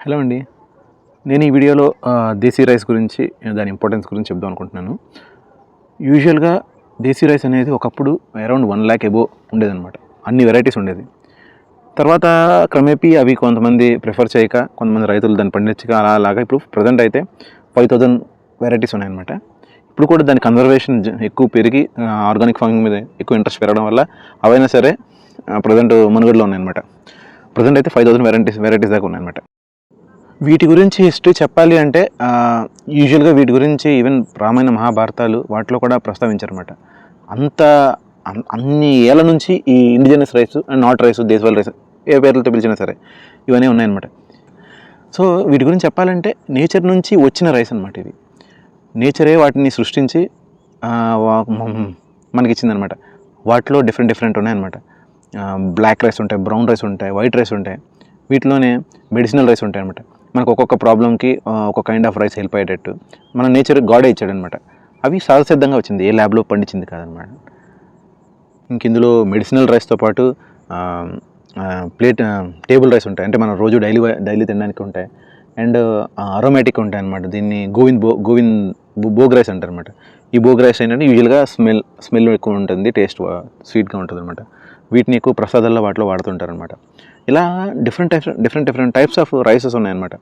Hello అండి. నేను ఈ వీడియోలో దేశీ రైస్ గురించి దాని ఇంపార్టెన్స్ గురించి చెప్దాం అనుకుంటున్నాను. యూజువల్‌గా దేశీ రైస్ అనేది ఒకప్పుడు అరౌండ్ 1,00,000 అబోవ్ ఉండేదన్నమాట. అన్ని వెరైటీస్ ఉండేది. తర్వాత క్రమేపీ అవి కొంతమంది ప్రిఫర్ చేయక, కొంతమంది రైతులు దాన్ని పండించక అలాగా ఇప్పుడు ప్రెజెంట్ అయితే 5,000 వెరైటీస్ ఉన్నాయన్నమాట. ఇప్పుడు కూడా దాని కన్జర్వేషన్ ఎక్కువ పెరిగి ఆర్గానిక్ ఫార్మింగ్ మీద ఎక్కువ ఇంట్రెస్ట్ పెరగడం వల్ల అవైనా సరే ప్రెజెంట్ మనుగడలో ఉన్నాయన్నమాట. ప్రెజెంట్ అయితే 5,000 వెరైటీస్ దాకా ఉన్నాయన్నమాట. వీటి గురించి హిస్టరీ చెప్పాలి అంటే యూజువల్గా వీటి గురించి ఈవెన్ రామాయణ మహాభారతాలు వాటిలో కూడా ప్రస్తావించారన్నమాట. అంత అన్ని ఏళ్ళ నుంచి ఈ indigenous rice and not rice, దేశవాళీ రైస్, ఏ పేర్లతో పిలిచినా సరే ఇవన్నీ ఉన్నాయన్నమాట. సో వీటి గురించి చెప్పాలంటే నేచర్ నుంచి వచ్చిన రైస్ అనమాట. ఇది నేచరే వాటిని సృష్టించి మనకి ఇచ్చిందనమాట. వాటిలో డిఫరెంట్ ఉన్నాయన్నమాట. బ్లాక్ రైస్ ఉంటాయి, బ్రౌన్ రైస్ ఉంటాయి, వైట్ రైస్ ఉంటాయి. వీటిలోనే మెడిసినల్ రైస్ ఉంటాయి అనమాట. మనకు ఒక్కొక్క ప్రాబ్లంకి ఒక కైండ్ ఆఫ్ రైస్ హెల్ప్ అయ్యేటట్టు మన నేచర్ గాడే ఇచ్చాడనమాట. అవి సహజసిద్ధంగా వచ్చింది, ఏ ల్యాబ్లో పండించింది కాదనమాట. ఇంక ఇందులో మెడిసినల్ రైస్తో పాటు టేబుల్ రైస్ ఉంటాయి, అంటే మనం రోజు డైలీ తినడానికి ఉంటాయి. అండ్ అరోమాటిక్ ఉంటాయి అనమాట. దీన్ని భోగ్ రైస్ అంటారు అనమాట. ఈ భోగ్ రైస్ ఏంటంటే యూజువల్గా స్మెల్ ఎక్కువ ఉంటుంది, టేస్ట్ స్వీట్గా ఉంటుంది అనమాట. వీటిని ఎక్కువ ప్రసాదాల్లో వాటిలో వాడుతుంటారు అనమాట. ఇలా డిఫరెంట్ టైప్స్ ఆఫ్ రైసెస్ ఉన్నాయన్నమాట.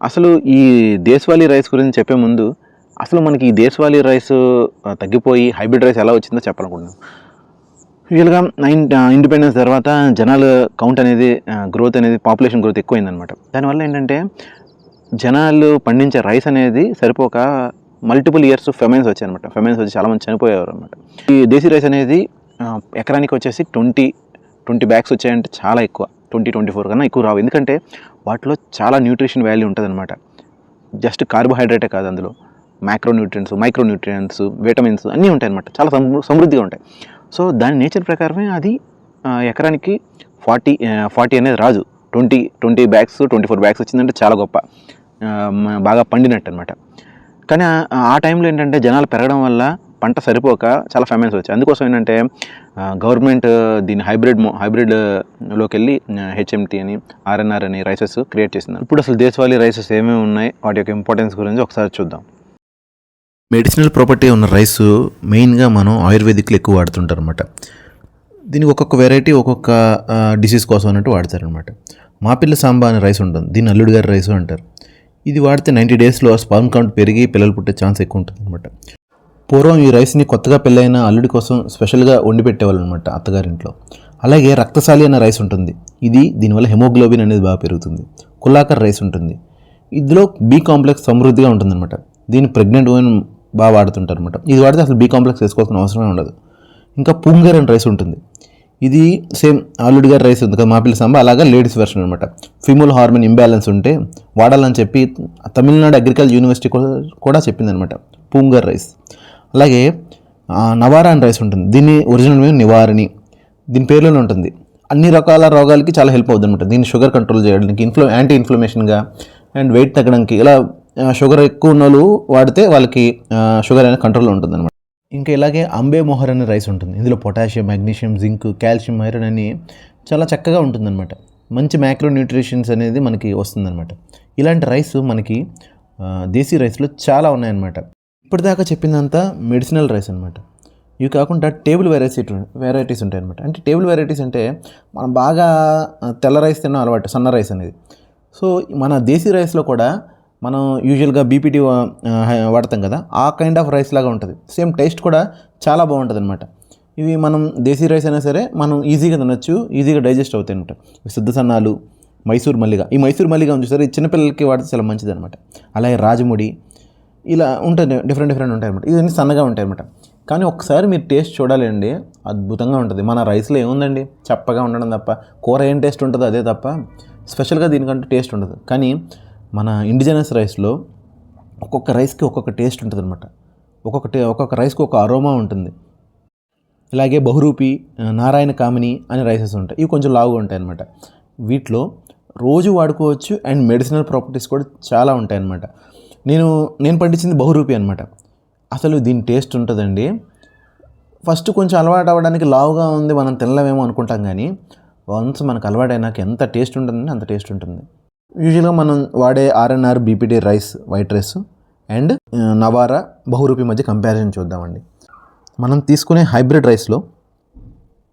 అసలు ఈ దేశవాళీ రైస్ గురించి చెప్పే ముందు అసలు మనకి ఈ దేశవాళీ రైస్ తగ్గిపోయి హైబ్రిడ్ రైస్ ఎలా వచ్చిందో చెప్పాలనుకుంటున్నాను. యూజువల్గా ఇండిపెండెన్స్ తర్వాత జనాల కౌంట్ అనేది గ్రోత్ అనేది పాపులేషన్ గ్రోత్ ఎక్కువైందనమాట. దానివల్ల ఏంటంటే జనాలు పండించే రైస్ అనేది సరిపోక మల్టిపుల్ ఇయర్స్ ఫెమైన్స్ వచ్చాయన్నమాట. ఫెమైన్స్ వచ్చి చాలామంది చనిపోయేవారు అనమాట. ఈ దేశీ రైస్ అనేది ఎకరానికి వచ్చేసి 20 బ్యాగ్స్ వచ్చాయంటే చాలా ఎక్కువ. 24 కన్నా ఎక్కువ రావు. ఎందుకంటే వాటిలో చాలా న్యూట్రిషన్ వాల్యూ ఉంటుంది అనమాట. జస్ట్ కార్బోహైడ్రేటే కాదు, అందులో మ్యాక్రోన్యూట్రియంట్స్, మైక్రోన్యూట్రియంట్స్, విటమిన్స్ అన్నీ ఉంటాయి అనమాట. చాలా సమృద్ధిగా ఉంటాయి. సో దాని నేచర్ ప్రకారమే అది ఎకరానికి 40 అనేది రాజు. 20 బ్యాగ్స్, 24 బ్యాగ్స్ వచ్చిందంటే చాలా గొప్ప, బాగా పండినట్టు అనమాట. కానీ ఆ టైంలో ఏంటంటే జనాలు పెరగడం వల్ల పంట సరిపోక చాలా ఫెమైన్స్ వచ్చాయి. అందుకోసం ఏంటంటే గవర్నమెంట్ దీన్ని హైబ్రిడ్లోకి వెళ్ళి హెచ్ఎంటీ అని, ఆర్ఎన్ఆర్ అని రైసెస్ క్రియేట్ చేసింది. ఇప్పుడు అసలు దేశవాళీ రైసెస్ ఏమేమి ఉన్నాయి, వాటి యొక్క ఇంపార్టెన్స్ గురించి ఒకసారి చూద్దాం. మెడిసినల్ ప్రాపర్టీ ఉన్న రైసు మెయిన్గా మనం ఆయుర్వేదిక్లో ఎక్కువ వాడుతుంటారు అనమాట. దీనికి ఒక్కొక్క వెరైటీ ఒక్కొక్క డిసీజ్ కోసం అన్నట్టు వాడతారనమాట. మాపిల్ల సాంబా అనే రైస్ ఉంటుంది, దీన్ని అల్లుడు గారి రైసు అంటారు. ఇది వాడితే 90 డేస్లో స్పర్మ్ కౌంట్ పెరిగి పిల్లలు పుట్టే ఛాన్స్ ఎక్కువ ఉంటుంది అనమాట. పూర్వం ఈ రైస్ని కొత్తగా పెళ్ళైన అల్లుడి కోసం స్పెషల్గా వండి పెట్టేవాళ్ళు అనమాట అత్తగారింట్లో. అలాగే రక్తశాలి అనే రైస్ ఉంటుంది. దీనివల్ల హెమోగ్లోబిన్ అనేది బాగా పెరుగుతుంది. కుల్లాకర్ రైస్ ఉంటుంది, ఇందులో బి కాంప్లెక్స్ సమృద్ధిగా ఉంటుందన్నమాట. దీన్ని ప్రెగ్నెంట్ ఉమెన్ బాగా వాడుతుంటారు అనమాట. ఇది వాడితే అసలు బి కాంప్లెక్స్ వేసుకోవాల్సిన అవసరమే ఉండదు. ఇంకా పూంగర్ అనే రైస్ ఉంటుంది. ఇది సేమ్ అల్లుడి గారి రైస్ ఉంది కదా, మాపిల్ల సాంబా, అలాగా లేడీస్ వెర్షన్ అనమాట. ఫీమేల్ హార్మోన్ ఇంబ్యాలెన్స్ ఉంటే వాడాలని చెప్పి తమిళనాడు అగ్రికల్చర్ యూనివర్సిటీ కూడా చెప్పిందనమాట పూంగర్ రైస్. అలాగే నవారా అనే రైస్ ఉంటుంది. దీన్ని ఒరిజినల్ నేమ్ నివారణి, దీని పేర్లోనే ఉంటుంది. అన్ని రకాల రోగాలకి చాలా హెల్ప్ అవుతుంది అనమాట. దీన్ని షుగర్ కంట్రోల్ చేయడానికి, యాంటీ ఇన్ఫ్లమేషన్గా అండ్ వెయిట్ తగ్గడానికి, ఇలా షుగర్ ఎక్కువ ఉన్న వాళ్ళు వాడితే వాళ్ళకి షుగర్ అనేది కంట్రోల్లో ఉంటుంది అనమాట. ఇంకా ఇలాగే అంబే మొహర్ అనే రైస్ ఉంటుంది. ఇందులో potassium, magnesium, zinc, calcium, iron అని చాలా చక్కగా ఉంటుందన్నమాట. మంచి మ్యాక్రో న్యూట్రిషన్స్ అనేది మనకి వస్తుందన్నమాట. ఇలాంటి రైస్ మనకి దేశీ రైస్లో చాలా ఉన్నాయన్నమాట. ఇప్పటిదాకా చెప్పిందంతా మెడిసినల్ రైస్ అనమాట. ఇవి కాకుండా టేబుల్ వెరైటీస్ ఉంటాయన్నమాట. అంటే టేబుల్ వెరైటీస్ అంటే మనం బాగా తెల్ల రైస్ తిన్న అలవాటు, సన్న రైస్ అనేది. సో మన దేశీ రైస్లో కూడా మనం యూజువల్గా బీపీటీ వాడతాం కదా, ఆ కైండ్ ఆఫ్ రైస్ లాగా ఉంటుంది. సేమ్ టేస్ట్ కూడా చాలా బాగుంటుంది అనమాట. ఇవి మనం దేశీ రైస్ అయినా సరే మనం ఈజీగా తినొచ్చు, ఈజీగా డైజెస్ట్ అవుతాయి అనమాట. శుద్ధ సన్నాలు, మైసూర్ మల్లిగా, ఈ మైసూర్ మల్లిగా ఉంది సరే, చిన్నపిల్లలకి వాడితే చాలా మంచిది అనమాట. అలాగే రాజముడి, ఇలా ఉంటుంది, డిఫరెంట్ ఉంటాయి అనమాట. ఇవన్నీ సన్నగా ఉంటాయి అనమాట. కానీ ఒకసారి మీరు టేస్ట్ చూడాలి అండి, అద్భుతంగా ఉంటుంది. మన రైస్లో ఏముందండి, చప్పగా ఉండడం తప్ప, కూర ఏం టేస్ట్ ఉంటుందో అదే తప్ప స్పెషల్గా దీనికంటే టేస్ట్ ఉండదు. కానీ మన ఇండిజినస్ రైస్లో ఒక్కొక్క రైస్కి ఒక్కొక్క టేస్ట్ ఉంటుంది అనమాట. ఒక్కొక్క రైస్కి ఒక అరోమా ఉంటుంది. ఇలాగే బహురూపి, నారాయణ కామిని అనే రైసెస్ ఉంటాయి. ఇవి కొంచెం లావుగా ఉంటాయి అనమాట. వీటిలో రోజు వాడుకోవచ్చు అండ్ మెడిసినల్ ప్రాపర్టీస్ కూడా చాలా ఉంటాయి అన్నమాట. నేను పండించింది బహురూపి అనమాట. అసలు దీని టేస్ట్ ఉంటుందండి. ఫస్ట్ కొంచెం అలవాటు అవ్వడానికి లావుగా ఉంది, మనం తినలేమేమో అనుకుంటాం. కానీ వన్స్ మనకు అలవాటైనాక ఎంత టేస్ట్ ఉంటుందంటే అంత టేస్ట్ ఉంటుంది. యూజువల్గా మనం వాడే R N R B P T rice white rice and Navara Bahurupi మధ్య కంపారిజన్ చూద్దామండి. మనం తీసుకునే హైబ్రిడ్ రైస్లో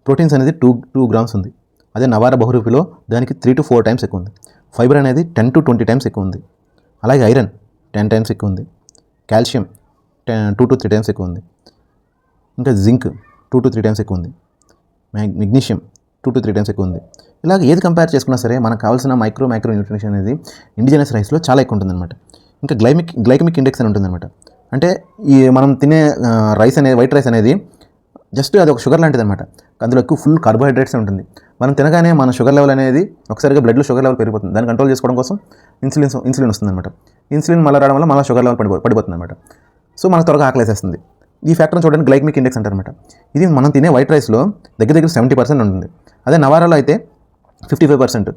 ప్రోటీన్స్ అనేది 2 గ్రామ్స్ ఉంది. అదే నవారా బహురూపిలో దానికి 3 to 4 టైమ్స్ ఎక్కువ ఉంది. ఫైబర్ అనేది 10 to 20 టైమ్స్ ఎక్కువ ఉంది. అలాగే ఐరన్ 10 టైమ్స్ ఎక్కువ ఉంది. కాల్షియం 2 to 3 టైమ్స్ ఎక్కువ ఉంది. ఇంకా జింక్ 2 to 3 టైమ్స్ ఎక్కువ ఉంది. మెగ్నీషియం 2 to 3 టైమ్స్ ఎక్కువ ఉంది. ఇలాగ ఏది కంపేర్ చేసుకున్నా సరే మనకు కావాల్సిన మైక్రో న్యూట్రిషన్ అనేది ఇండిజినస్ రైస్లో చాలా ఎక్కువ ఉంటుందన్నమాట. ఇంకా గ్లైకమిక్ ఇండెక్స్ అని ఉంటుందన్నమాట. అంటే ఈ మనం తినే రైస్ అనేది వైట్ రైస్ అనేది జస్ట్ అది ఒక షుగర్ లాంటిది అనమాట. అందులో ఎక్కువ ఫుల్ కార్బోహైడ్రేట్స్ ఉంటుంది. మనం తినగానే మన షుగర్ లెవెల్ అనేది ఒకసారిగా బ్లడ్లో షుగర్ లెవెల్ పెరిగిపోతుంది. దాన్ని కంట్రోల్ చేసుకోవడం కోసం ఇన్సులిన్ వస్తుందన్నమాట. ఇన్సులిన్ మళ్ళీ రావడం వల్ల మళ్ళీ షుగర్ లెవెల్ పడిపోతుంది అనమాట. సో మనకు త్వరగా ఆకలేసేస్తుంది. ఈ ఫ్యాక్టర్ని చూడండి గ్లైకమిక్ ఇండెక్స్ అంటారనమాట. ఇది మనం తినే వైట్ రైస్లో దగ్గర 70% ఉంటుంది. అదే నవారాలో అయితే 55%,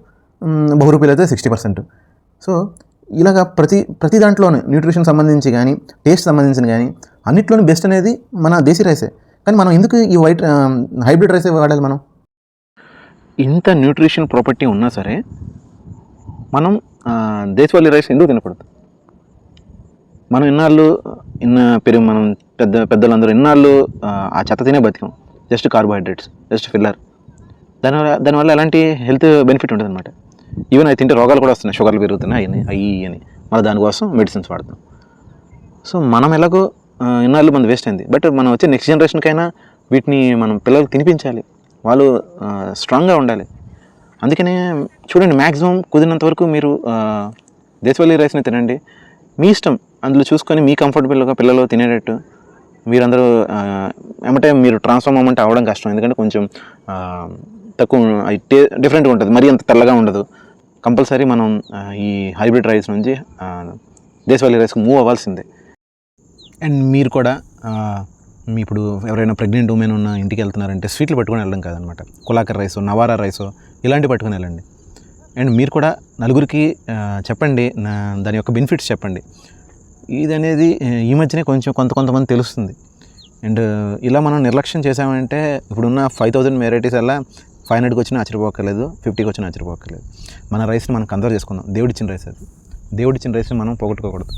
బహురూపిలో అయితే 60%. సో ఇలాగ ప్రతి దాంట్లోనూ న్యూట్రిషన్ సంబంధించి కానీ టేస్ట్ సంబంధించిన కానీ అన్నిట్లోనూ బెస్ట్ అనేది మన దేశీ రైసే. కానీ మనం ఎందుకు ఈ హైబ్రిడ్ రైసే వాడాలి? మనం ఇంత న్యూట్రిషన్ ప్రాపర్టీ ఉన్నా సరే మనం దేశవాళీ రైస్ ఎందుకు తినకూడదు? మనం మనం పెద్దలందరూ ఇన్నాళ్ళు ఆ చెత్త తినే బతికాం. Just carbohydrates, just filler. దానివల్ల ఎలాంటి హెల్త్ బెనిఫిట్ ఉంటుంది అనమాట. ఈవెన్ అవి తింటే రోగాలు కూడా వస్తున్నాయి, షుగర్లు పెరుగుతున్నాయి అని మళ్ళీ దానికోసం మెడిసిన్స్ వాడుతున్నాం. సో మనం ఎలాగో ఇన్నాళ్ళు మంది వేస్ట్ అయింది. బట్ మనం వచ్చే నెక్స్ట్ జనరేషన్కైనా వీటిని మనం పిల్లలకు తినిపించాలి. వాళ్ళు స్ట్రాంగ్గా ఉండాలి. అందుకనే చూడండి, మ్యాక్సిమం కుదిరినంత వరకు మీరు దేశవాళీ రైస్ని తినండి. మీ ఇష్టం, అందులో చూసుకొని మీ కంఫర్టబుల్గా పిల్లలు తినేటట్టు మీరందరూ మీరు ట్రాన్స్ఫార్మ్ అవ్వమంటే అవ్వడం కష్టం. ఎందుకంటే కొంచెం తక్కువ డిఫరెంట్గా ఉంటుంది, మరీ అంత తెల్లగా ఉండదు. కంపల్సరీ మనం ఈ హైబ్రిడ్ రైస్ నుంచి దేశవాళీ రైస్కి మూవ్ అవ్వాల్సిందే. అండ్ మీరు కూడా ఇప్పుడు ఎవరైనా ప్రెగ్నెంట్ ఉమెన్ ఉన్న ఇంటికి వెళ్తున్నారంటే స్వీట్లు పట్టుకొని వెళ్ళడం కాదనమాట. కులాకర్ రైసో, నవారా రైసో ఇలాంటివి పట్టుకొని వెళ్ళండి. అండ్ మీరు కూడా నలుగురికి చెప్పండి, దాని యొక్క బెనిఫిట్స్ చెప్పండి. ఇది అనేది ఈ మధ్యనే కొంతమంది తెలుస్తుంది. అండ్ ఇలా మనం నిర్లక్ష్యం చేసామంటే ఇప్పుడున్న 5000 వెరైటీస్ అలా 500కి వచ్చినా ఆశ్చర్యపోక్కర్లేదు, 50కి వచ్చినా ఆశ్చర్యపోక్కర్లేదు. మన రైస్ని మనం కన్సర్వ్ చేసుకుందాం. దేవుడిచ్చిన రైస్ అది. దేవుడిచ్చిన రైస్ని మనం పోగొట్టుకోకూడదు.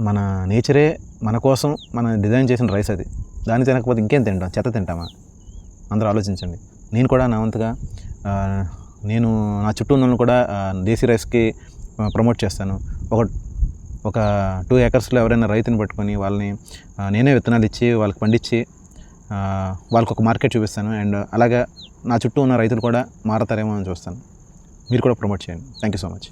మన నేచరే మన కోసం మన డిజైన్ చేసిన రైస్ అది. దాన్ని తినకపోతే ఇంకేం తింటాం? చెత్త తింటామా? అందరూ ఆలోచించండి. నేను కూడా నా వంతుగా నా చుట్టూ ఉన్న కూడా దేశీ రైస్కి ప్రమోట్ చేస్తాను. ఒక 2 acresలో ఎవరైనా రైతుని పట్టుకొని వాళ్ళని నేనే విత్తనాలు ఇచ్చి వాళ్ళకి పండించి వాళ్ళకి ఒక మార్కెట్ చూపిస్తాను. అండ్ అలాగే నా చుట్టూ ఉన్న రైతులు కూడా మారతారేమో అని చూస్తాను. మీరు కూడా ప్రమోట్ చేయండి. Thank you so much.